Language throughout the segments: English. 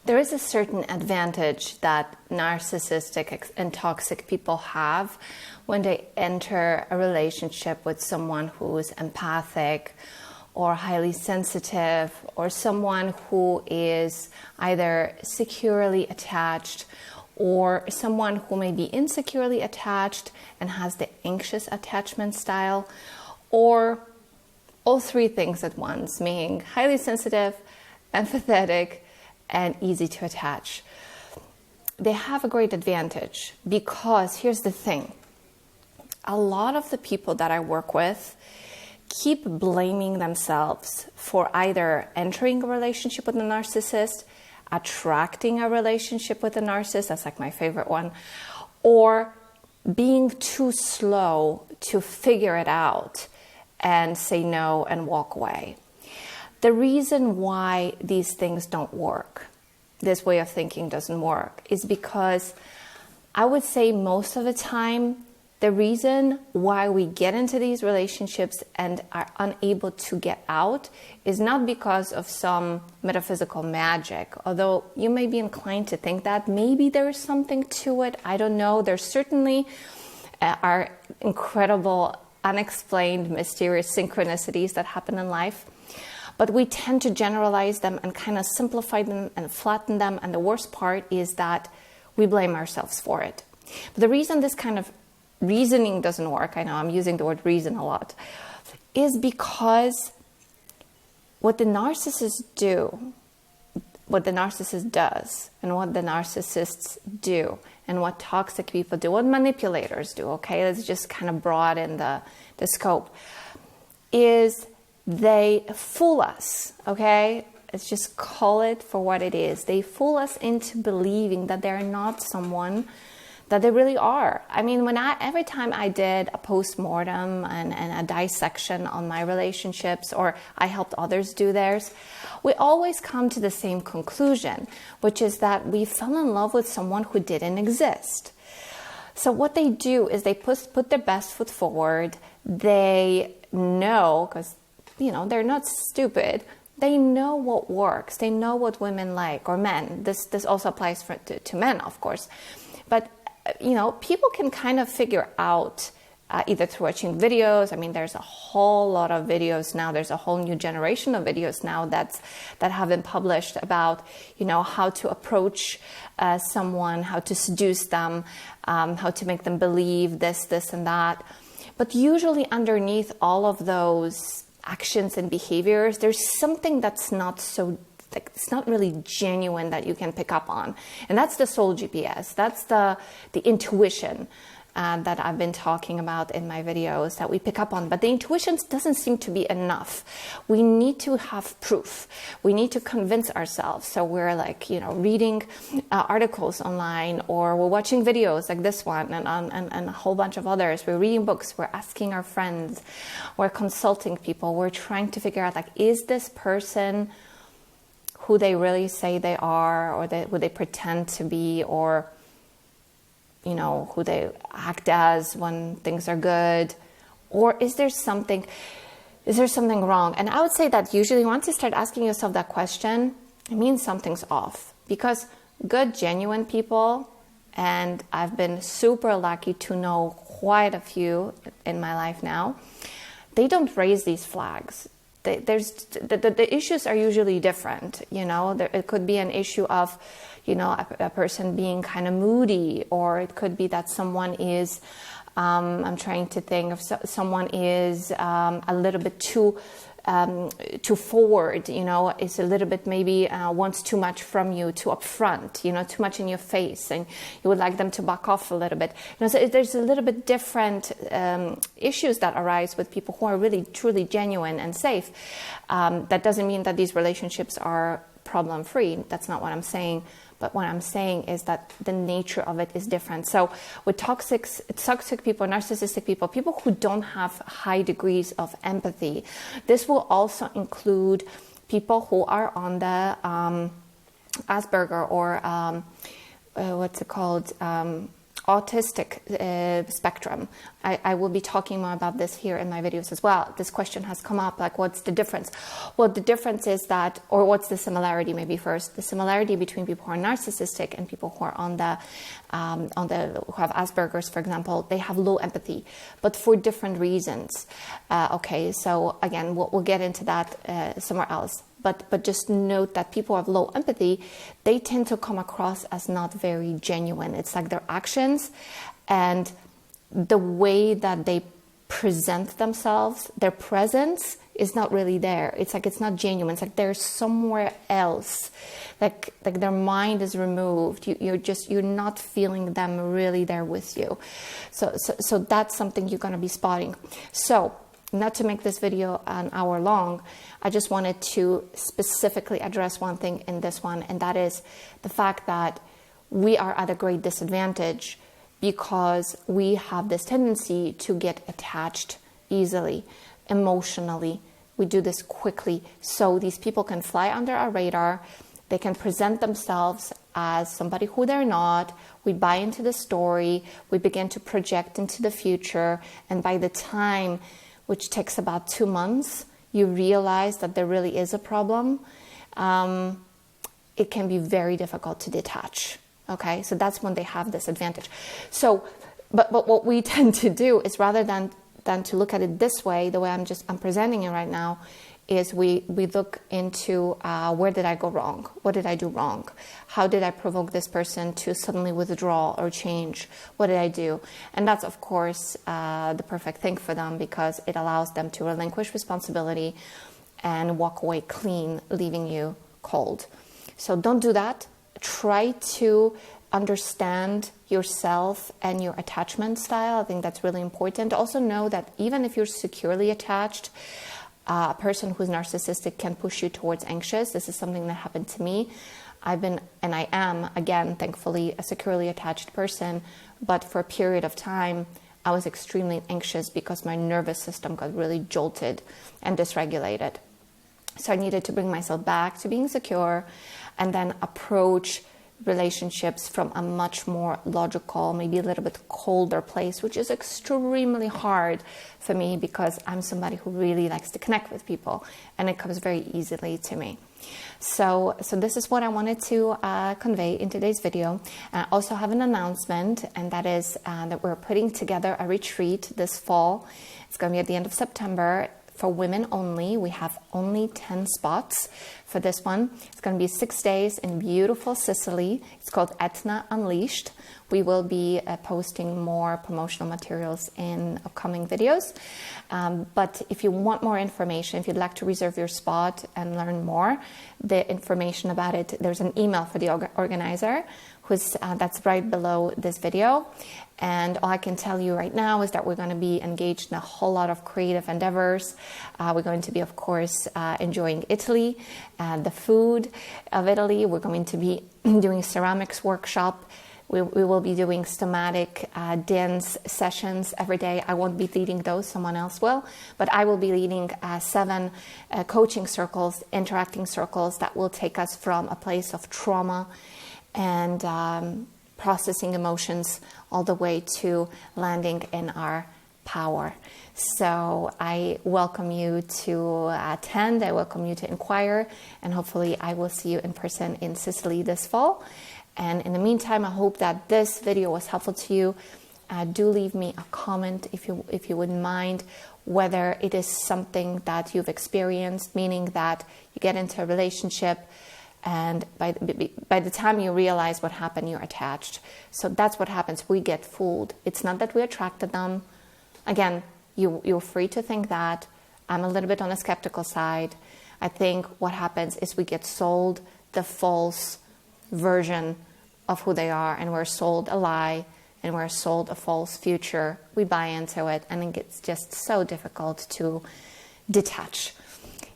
there is a certain advantage that narcissistic and toxic people have when they enter a relationship with someone who is empathic or highly sensitive, or someone who is either securely attached or someone who may be insecurely attached and has the anxious attachment style, or all three things at once, meaning highly sensitive, empathetic, and easy to attach. They have a great advantage because here's the thing. A lot of the people that I work with keep blaming themselves for either entering a relationship with a narcissist, attracting a relationship with a narcissist, that's like my favorite one, or being too slow to figure it out and say no and walk away. The reason why these things don't work, this way of thinking doesn't work, is because I would say most of the time, the reason why we get into these relationships and are unable to get out is not because of some metaphysical magic, although you may be inclined to think that. Maybe there is something to it. I don't know. There certainly are incredible, unexplained, mysterious synchronicities that happen in life. But we tend to generalize them and kind of simplify them and flatten them. And the worst part is that we blame ourselves for it. But the reason this kind of reasoning doesn't work, I know I'm using the word reason a lot, is because what the narcissist does, and what the narcissists do, and what toxic people do, what manipulators do, okay, let's just kind of broaden the scope, is they fool us, okay? Let's just call it for what it is. They fool us into believing that they're not someone that they really are. I mean, every time I did a post-mortem and a dissection on my relationships, or I helped others do theirs, we always come to the same conclusion, which is that we fell in love with someone who didn't exist. So what they do is they put their best foot forward. They know, because they're not stupid. They know what works. They know what women like, or men. This also applies to men, of course. But people can kind of figure out either through watching videos. I mean, there's a whole lot of videos now. There's a whole new generation of videos now that have been published about, how to approach someone, how to seduce them, how to make them believe this, and that. But usually underneath all of those actions and behaviors, there's something that's not so, it's not really genuine that you can pick up on. And that's the soul GPS. That's the intuition that I've been talking about in my videos that we pick up on. But the intuition doesn't seem to be enough. We need to have proof. We need to convince ourselves. So we're reading articles online, or we're watching videos like this one and a whole bunch of others. We're reading books. We're asking our friends. We're consulting people. We're trying to figure out, is this person who they really say they are, or who they pretend to be, or who they act as when things are good, or is there something wrong? And I would say that usually once you start asking yourself that question, it means something's off, because good, genuine people, and I've been super lucky to know quite a few in my life now, they don't raise these flags. The issues are usually different. It could be an issue of, a person being kind of moody, or it could be that someone is, I'm trying to think of someone is a little bit too forward, is a little bit maybe wants too much from you, too upfront, too much in your face, and you would like them to back off a little bit. So there's a little bit different issues that arise with people who are really, truly genuine and safe. That doesn't mean that these relationships are problem-free. That's not what I'm saying. But what I'm saying is that the nature of it is different. So with toxic people, narcissistic people, people who don't have high degrees of empathy, this will also include people who are on the Asperger or autistic spectrum. I will be talking more about this here in my videos as well. This question has come up, like, what's the difference? Well, the difference is that, or what's the similarity maybe first? The similarity between people who are narcissistic and people who are who have Asperger's, for example, they have low empathy, but for different reasons. Okay, so again, we'll get into that somewhere else. But just note that people who have low empathy, they tend to come across as not very genuine. It's like their actions and the way that they present themselves, their presence is not really there. It's like it's not genuine. It's like they're somewhere else. Like their mind is removed. You're not feeling them really there with you. So that's something you're going to be spotting. So, not to make this video an hour long, I just wanted to specifically address one thing in this one, and that is the fact that we are at a great disadvantage because we have this tendency to get attached easily, emotionally. We do this quickly. So these people can fly under our radar. They can present themselves as somebody who they're not. We buy into the story. We begin to project into the future. And by the time, which takes about 2 months, you realize that there really is a problem, it can be very difficult to detach. Okay, so that's when they have this advantage. So, but what we tend to do is, rather than to look at it this way, the way I'm presenting it right now, is we look into where did I go wrong? What did I do wrong? How did I provoke this person to suddenly withdraw or change? What did I do? And that's, of course, the perfect thing for them, because it allows them to relinquish responsibility and walk away clean, leaving you cold. So don't do that. Try to understand yourself and your attachment style. I think that's really important. Also know that even if you're securely attached, a person who's narcissistic can push you towards anxious. This is something that happened to me. I've been, and I am, again, thankfully, a securely attached person, but for a period of time, I was extremely anxious because my nervous system got really jolted and dysregulated. So I needed to bring myself back to being secure and then approach relationships from a much more logical, maybe a little bit colder place, which is extremely hard for me because I'm somebody who really likes to connect with people, and it comes very easily to me. So this is what I wanted to convey in today's video. I also have an announcement, and that is that we're putting together a retreat this fall. It's going to be at the end of September. For women only. We have only 10 spots for this one. It's going to be 6 days in beautiful Sicily. It's called Etna Unleashed. We will be posting more promotional materials in upcoming videos. But if you want more information, if you'd like to reserve your spot and learn more, the information about it, there's an email for the organizer, that's right below this video. And all I can tell you right now is that we're going to be engaged in a whole lot of creative endeavors. We're going to be, of course, enjoying Italy, the food of Italy. We're going to be doing ceramics workshop. We will be doing somatic dance sessions every day. I won't be leading those, someone else will. But I will be leading 7 coaching circles, interacting circles that will take us from a place of trauma and processing emotions all the way to landing in our power. So I welcome you to attend. I welcome you to inquire, and hopefully I will see you in person in Sicily this fall. And in the meantime, I hope that this video was helpful to you. Do leave me a comment if you wouldn't mind, whether it is something that you've experienced, meaning that you get into a relationship and by the time you realize what happened, you're attached. So that's what happens. We get fooled. It's not that we attracted them. Again, you're free to think that. I'm a little bit on the skeptical side. I think what happens is we get sold the false version of who they are, and we're sold a lie, and we're sold a false future. We buy into it, and it gets just so difficult to detach.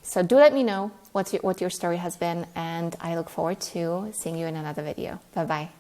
So do let me know what your story has been, and I look forward to seeing you in another video. Bye-bye.